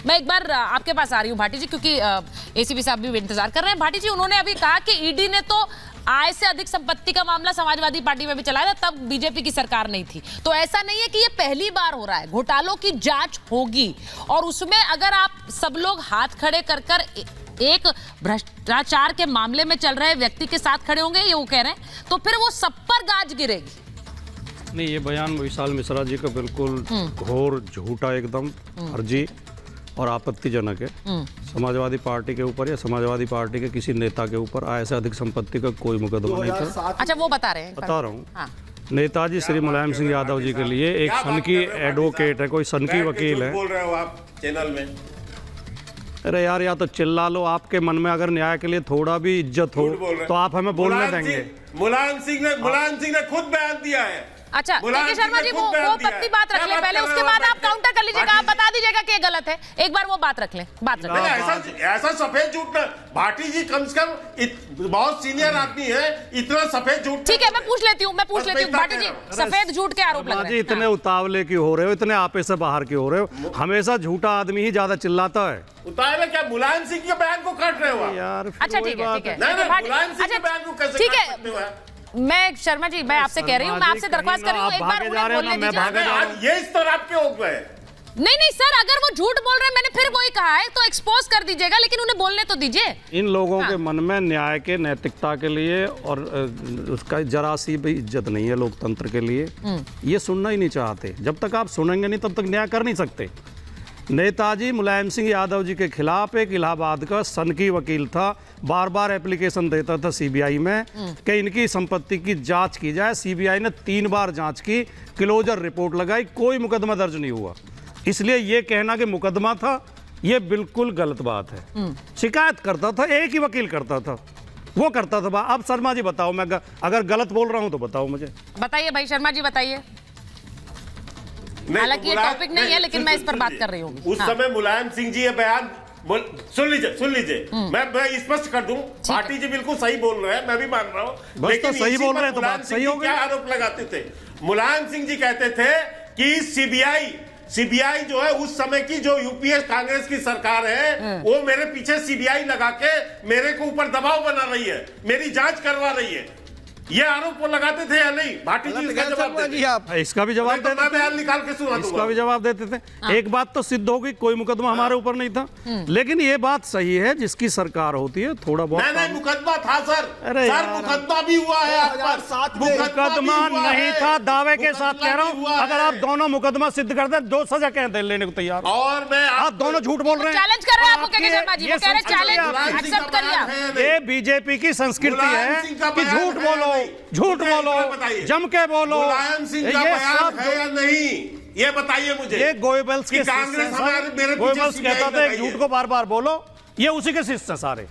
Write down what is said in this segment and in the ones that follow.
मैं एक बार आपके पास आ रही हूँ भाटी जी, क्योंकि एसीपी साहब भी इंतजार कर रहे हैं। भाटी जी, उन्होंने अभी कहा कि ईडी ने तो आय से अधिक संपत्ति का मामला समाजवादी पार्टी में भी चलाया था, तब बीजेपी की सरकार नहीं थी। तो ऐसा नहीं है कि ये पहली बार हो रहा है, घोटालों की जांच होगी और उसमें अगर आप सब लोग हाथ खड़े कर कर एक भ्रष्टाचार के मामले में चल रहे व्यक्ति के साथ खड़े होंगे, ये वो कह रहे हैं, तो फिर वो सब पर गाज गिरेगी। नहीं, ये बयान विशाल मिश्रा जी का बिल्कुल घोर झूठा, एकदम फर्जी और आपत्तिजनक है। समाजवादी पार्टी के ऊपर या समाजवादी पार्टी के किसी नेता के ऊपर आय से अधिक संपत्ति का कोई मुकदमा नहीं था। अच्छा, वो बता रहे हैं, बता रहा हूँ। हाँ। नेताजी श्री मुलायम सिंह यादव जी के लिए एक सनकी एडवोकेट है, कोई सनकी वकील है। बोल रहे हो आप चैनल में? अरे यार, या तो चिल्ला लो, आपके मन में अगर न्याय के लिए थोड़ा भी इज्जत हो तो आप हमें बोलने देंगे। मुलायम सिंह ने खुद बयान दिया है। अच्छा, देखिए शर्मा जी, वो पत्नी बात रख ले पहले, उसके बाद आप काउंटर कर लीजिएगा, आप बता दीजिएगा कि ये गलत है। एक बार वो बात रख ले, ऐसा सफेद झूठ भाटी जी कम से कम बहुत सीनियर आदमी है, इतना सफेद झूठ। ठीक है, मैं पूछ लेती हूँ भाटी जी, सफेद झूठ के आरोप लग रहे हैं। इतने उतावले क्यों हो रहे हो, इतने आपे से बाहर क्यों हो रहे हो? हमेशा झूठा आदमी ही ज्यादा चिल्लाता है। उतावले क्या मुलायम सिंह के बयान को काट रहे हो यार? अच्छा ठीक है, ठीक है, मुलायम सिंह के बयान को कैसे ठीक है। मैं शर्मा जी, मैं आपसे कह रही हूँ, मैं आपसे दरख्वास्त कर रही हूँ, एक बार उन्हें बोलने दीजिए। ये इस तरह आपके हो गए। नहीं सर, अगर वो झूठ बोल रहे हैं, मैंने फिर वही कहा है, तो एक्सपोज कर दीजिएगा, लेकिन उन्हें बोलने तो दीजिए। इन लोगों के मन में न्याय के, नैतिकता के लिए और उसका जरा सी भी इज्जत नहीं है लोकतंत्र के लिए। ये सुनना ही नहीं चाहते। जब तक आप सुनेंगे नहीं, तब तक न्याय कर नहीं सकते। नेताजी मुलायम सिंह यादव जी के खिलाफ एक इलाहाबाद का सनकी वकील था, बार बार एप्लीकेशन देता था सीबीआई में कि इनकी संपत्ति की जांच की जाए। सीबीआई ने 3 बार जांच की, क्लोजर रिपोर्ट लगाई, कोई मुकदमा दर्ज नहीं हुआ। इसलिए ये कहना कि मुकदमा था, ये बिल्कुल गलत बात है। शिकायत करता था, एक ही वकील करता था, वो करता था। अब शर्मा जी बताओ, मैं अगर गलत बोल रहा हूं तो बताओ मुझे। बताइए भाई शर्मा जी, बताइए। हालांकि ये टॉपिक नहीं है, लेकिन मैं इस पर बात कर रही हूँ। उस समय मुलायम सिंह जी ये बयान सुन लीजिए, मैं स्पष्ट कर दूं, भाटी जी बिल्कुल सही बोल रहे हैं, मैं भी मान रहा हूं, लेकिन तो सही बोल रहे हैं तो बात सही हो गई। क्या आरोप लगाते थे? मुलायम सिंह जी कहते थे कि सीबीआई जो है, उस समय की जो यूपीए कांग्रेस की सरकार है, वो मेरे पीछे सीबीआई लगा के मेरे को ऊपर दबाव बना रही है, मेरी जांच करवा रही है। ये आरोप वो लगाते थे या नहीं? भाटी जी इसका जवाब देते। आप इसका भी जवाब देते थे, बयान निकाल के सुना दूंगा। इसका भी जवाब देते थे। एक बात तो सिद्ध होगी, कोई मुकदमा हमारे ऊपर नहीं था। लेकिन ये बात सही है, जिसकी सरकार होती है थोड़ा बहुत नहीं, मुकदमा था सर। अरे सर, मुकदमा भी हुआ है आप पर। मुकदमा नहीं था, दावे के साथ कह रहा हूँ। अगर आप दोनों मुकदमा सिद्ध कर दे, 2 सजा कह दे लेने को तैयार। और मैं आप दोनों झूठ बोल रहे हैं। चैलेंज कर रहे हैं आपको, क्या शर्मा जी? वो कह रहे हैं चैलेंज एक्सेप्ट करिए। ये बीजेपी की संस्कृति है कि झूठ बोलो, झूठ बोलो, जम के बोलो। मुलायम सिंह का बयान है या नहीं, ये बताइए मुझे। ये गोएबल्स के कांग्रेस गोएबल्स कहता था झूठ को बार बार बोलो, ये उसी के शिष्य हैं सारे।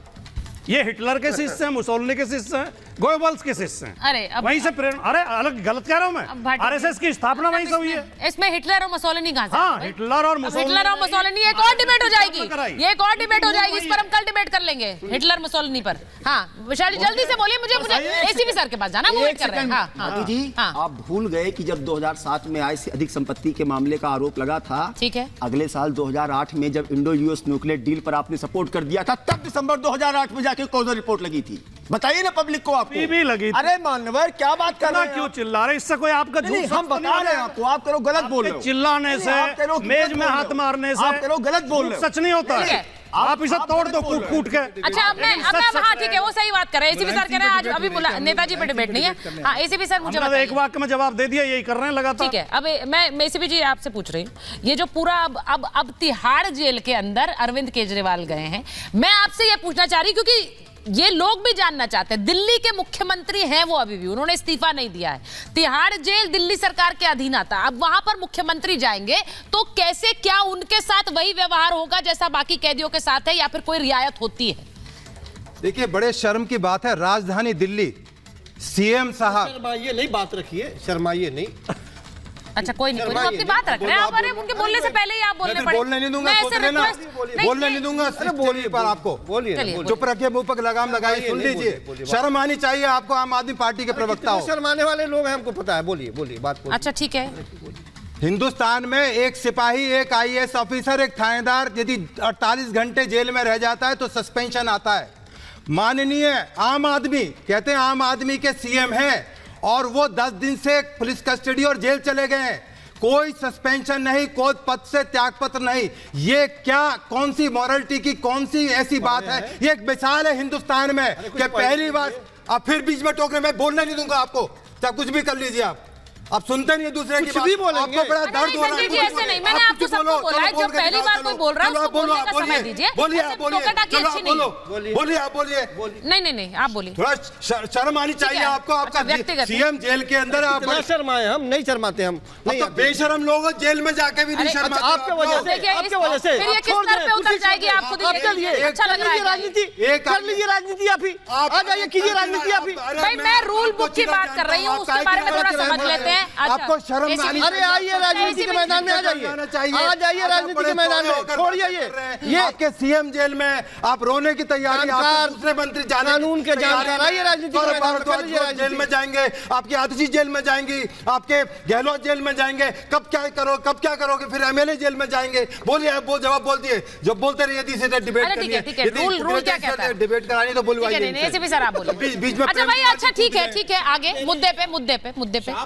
ये हिटलर के शिष्य हैं, मुसोलिनी के शिष्य हैं, गोएबल्स के शिष्य हैं। अरे वहीं से प्रेरणा। अरे अलग गलत कह रहा हूं मैं, आरएसएस की स्थापना वहीं से हुई है। इसमें हिटलर और मुसोलिनी कहां से? हाँ, हिटलर और मुसोलिनी एक और डिबेट हो जाएगी, ये एक और डिबेट हो जाएगी, इस पर हम कल डिबेट कर लेंगे, हिटलर मुसोलिनी पर। हाँ विशाल जी, जल्दी से बोलिए, मुझे एसीपी सर के पास जाना, वो वेट कर रहे हैं। हाँ जी, आप भूल गए कि जब 2007 में आय से अधिक संपत्ति के मामले का आरोप लगा था, ठीक है, अगले साल 2008 में जब इंडो यूएस न्यूक्लियर डील पर आपने सपोर्ट कर दिया था, तब दिसंबर 2008 में जाके क्लोजर रिपोर्ट लगी थी। बताइए ना पब्लिक को, आपको भी लगी थी। अरे मानवर, क्या बात कर रहे हैं? क्यों चिल्ला रहे? इससे कोई आपका झूठ हम बता रहे हैं आपको, आप करो गलत बोल रहे हो। चिल्लाने से, मेज में हाथ मारने से आप करो गलत बोल रहे हो। सच नहीं होता है। आप इसे तोड़ दो कूट के। अच्छा, अब मैं हाँ ठीक है, वो सही बात कर रहे हैं। एसीपी सर कह रहे हैं आज अभी नेताजी पे डिबेट नहीं है। हाँ एसीपी सर, मुझे एक वाक्य में जवाब दे दिया, यही कर रहे हैं लगातार। ठीक है, अब मैं एसीपी जी आपसे पूछ रही हूँ, ये जो पूरा अब तिहाड़ जेल के अंदर अरविंद केजरीवाल गए हैं, मैं आपसे ये पूछना चाह रही, क्योंकि ये लोग भी जानना चाहते हैं, दिल्ली के मुख्यमंत्री हैं वो अभी भी, उन्होंने इस्तीफा नहीं दिया है, तिहाड़ जेल दिल्ली सरकार के अधीन आता, अब वहां पर मुख्यमंत्री जाएंगे तो कैसे, क्या उनके साथ वही व्यवहार होगा जैसा बाकी कैदियों के साथ है, या फिर कोई रियायत होती है? देखिए, बड़े शर्म की बात है, राजधानी दिल्ली सीएम साहब, शर्माइए नहीं, बात रखिए, शर्माइए नहीं। अच्छा कोई नहीं, कोई अपनी बात रख रहे हैं आप। अरे उनके बोलने से पहले ही आप बोलने पड़े। बोलने नहीं दूंगा, बोलने नहीं दूंगा, सिर्फ बोलिए पर आपको बोलिए, चुप रखिए, मुंह पर लगाम लगाइए, सुन लीजिए। शर्म आनी चाहिए आपको, आम आदमी पार्टी के प्रवक्ता हो। शर्माने वाले लोग हैं, हमको पता है, बोलिए बात। अच्छा ठीक है, हिंदुस्तान में एक सिपाही, एक आईएएस ऑफिसर, एक थानेदार यदि 48 घंटे जेल में रह जाता है तो सस्पेंशन आता है। माननीय आम आदमी, कहते हैं आम आदमी के सीएम हैं और वो 10 दिन से पुलिस कस्टडी और जेल चले गए हैं, कोई सस्पेंशन नहीं, कोई पद से त्यागपत्र नहीं। ये क्या, कौन सी मॉरलिटी की कौन सी ऐसी बात है? ये एक मिसाल है हिंदुस्तान में कि पहली बार। अब फिर बीच में टोकरे, मैं बोलना नहीं दूंगा आपको, चाहे कुछ भी कर लीजिए आप सुनते नहीं दूसरे की कुछ बात, भी बोलेंगे। आपको बड़ा दर्द हो रहा है। संजय जी, ऐसे नहीं, मैंने आपको सबको बोला है, जब पहली बार कोई बोल रहा है उसको बोलने का समय दीजिए। बोलिए ऐसे टोका-टाकी अच्छी नहीं है। बोलिए आप बोलिए। नहीं, आप बोलिए। थोड़ा शर्म आनी चाहिए है। आपको। आपका अच्छा, व्यक्तिगत सीएम जेल के अंदर आप कितना शर्माए हम, नहीं शर्माते हम। नहीं तो बेशरम लोग जेल में जाके भी नहीं अरे, शर्माते। आपके वजह से, देखिए, आपके वजह से फिर ये किस छोड़ स्तर दें, पे उतर उसी जाएगी, से- आपको तो आपके लिए अच्छा लग रहा है। राजनीति कर लीजिए, राजनीति आप ही आ जाइए, कीजिए राजनीति आप ही। भाई मैं रूल बुक की बात कर रही हूँ, उसके बारे में थोड़ा समझ लेते हैं। आपको शर्म ऐसी- आनी अरे आइए राजनीति के मैदान में, आ जाइए, आ जाइए राजनीति के मैदान में, छोड़िए ये आपके सीएम जेल में, आप रोने की तैयारी, जानकार, आपके दूसरे मंत्री जाने कानून के की तैयारी जानकार, में। आइए राजनीति के और मैदान में, कर लीजिए भारद्वाज जेल राजनीति। में जाएंगे, आपकी आतिशी जेल में जाएंगी, आपके गहलोत जेल में जाएंगे। कब क्या करोगे? फिर एमएलए जेल में जाएंगे। बोलिए, आप वो जवाब बोल दिए, जब बोलते रहिए यदि से डिबेट अरे, करिए। ठीक है, रूल क्या कहता है? डिबेट करानी तो बुलवाइए। ठीक है, नहीं, सर आप बोलिए। बीच में अच्छा भाई, अच्छा ठीक है, आगे मुद्दे पे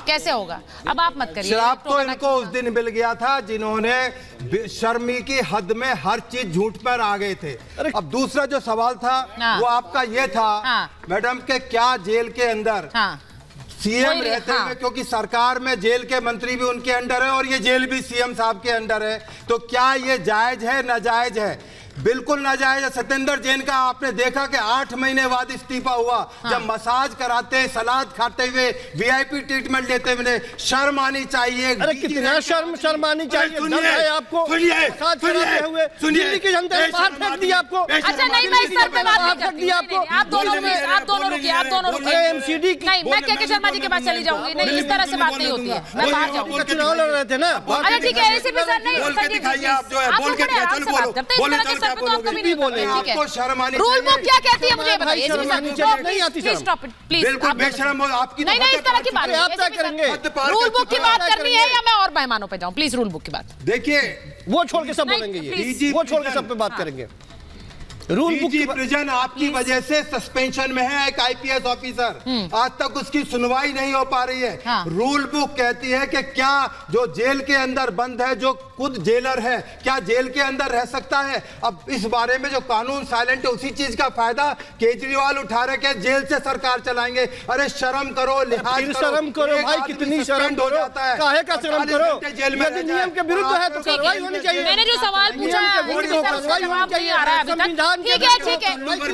कैसे होगा? अब आप मत करिए। शराब तो इनको उस दिन मिल गया था जिन्होंने शर्मी की हद में हर चीज झूठ पर आ गए थे। अब दूसरा जो सवाल था हाँ। वो आपका ये था हाँ। मैडम के क्या जेल के अंदर हाँ, सीएम वही, रहते हाँ। हुए, क्योंकि सरकार में जेल के मंत्री भी उनके अंडर है और ये जेल भी सीएम साहब के अंडर है, तो क्या ये जायज है नाजायज है? बिल्कुल नाजायज है। सत्येंद्र जैन का आपने देखा कि 8 महीने बाद इस्तीफा हुआ। हाँ। जब मसाज कराते, सलाद खाते हुए, वीआईपी ट्रीटमेंट लेते हुए, शर्म आनी चाहिए। अरे कितना शर्म आनी चाहिए, दम है आपको। मसाज कराते हुए दिल्ली की जनता ने बाहर फेंक दिया आपको। अच्छा नहीं, मैं इस स्तर पे बात नहीं करती। दिया आपको। आप दोनों रुकिए। एमसीडी नहीं, मैं के शर्मा जी के पास चली जाऊंगी। नहीं, इस तरह से बात नहीं होती है, मैं बाहर जाऊंगी। चुनाव लड़ रहे थे ना। अच्छा ठीक है, एसीपी सर नहीं, बोल के दिखाइए आप जो है, बोल के दिखाइए, चलो बोलो। बोले तो क्या बोलोगे? आपको शर्म आनी रूल बुक चाहिए। क्या कहती है मुझे बताइए। शर्म एसीपी आनी सर चाहिए, नहीं आती प्लीज शर्म। Stop it please. बिल्कुल बेशर्म हो आपकी। नहीं, इस तरह की बात आप क्या करेंगे? रूल बुक की बात करनी है या मैं और मेहमानों पे जाऊं? प्लीज रूल बुक की बात। देखिए, वो छोड़ के सब नहीं, बोलेंगे, प्लीज। ये वो छोड़ के सब पे बात करेंगे। रूल बुक डीजी प्रिजन आपकी वजह से सस्पेंशन में है एक आईपीएस ऑफिसर। आज तक उसकी सुनवाई नहीं हो पा रही है। हाँ। रूल बुक कहती है कि क्या जो जेल के अंदर बंद है, जो खुद जेलर है, क्या जेल के अंदर रह सकता है? अब इस बारे में जो कानून साइलेंट है, उसी चीज का फायदा केजरीवाल उठा रहे कि जेल से सरकार चलाएंगे। अरे शर्म करो, लिहाज फिर शर्म करो एक भाई, आदमी कितनी शर्म सस्पेंड हो करो, जाता है। काहे का शर्म 48 करो? घंटे जेल में यदि रह जाए। नियम के विरुद्ध है तो और आप कार्रवाई होनी चाहिए। मैंने जो सवाल पूछा है, नियम के उसका विरुद्ध जवाब नहीं आ रहा है अभी तक। संविधान के ठीक है, ठीक है।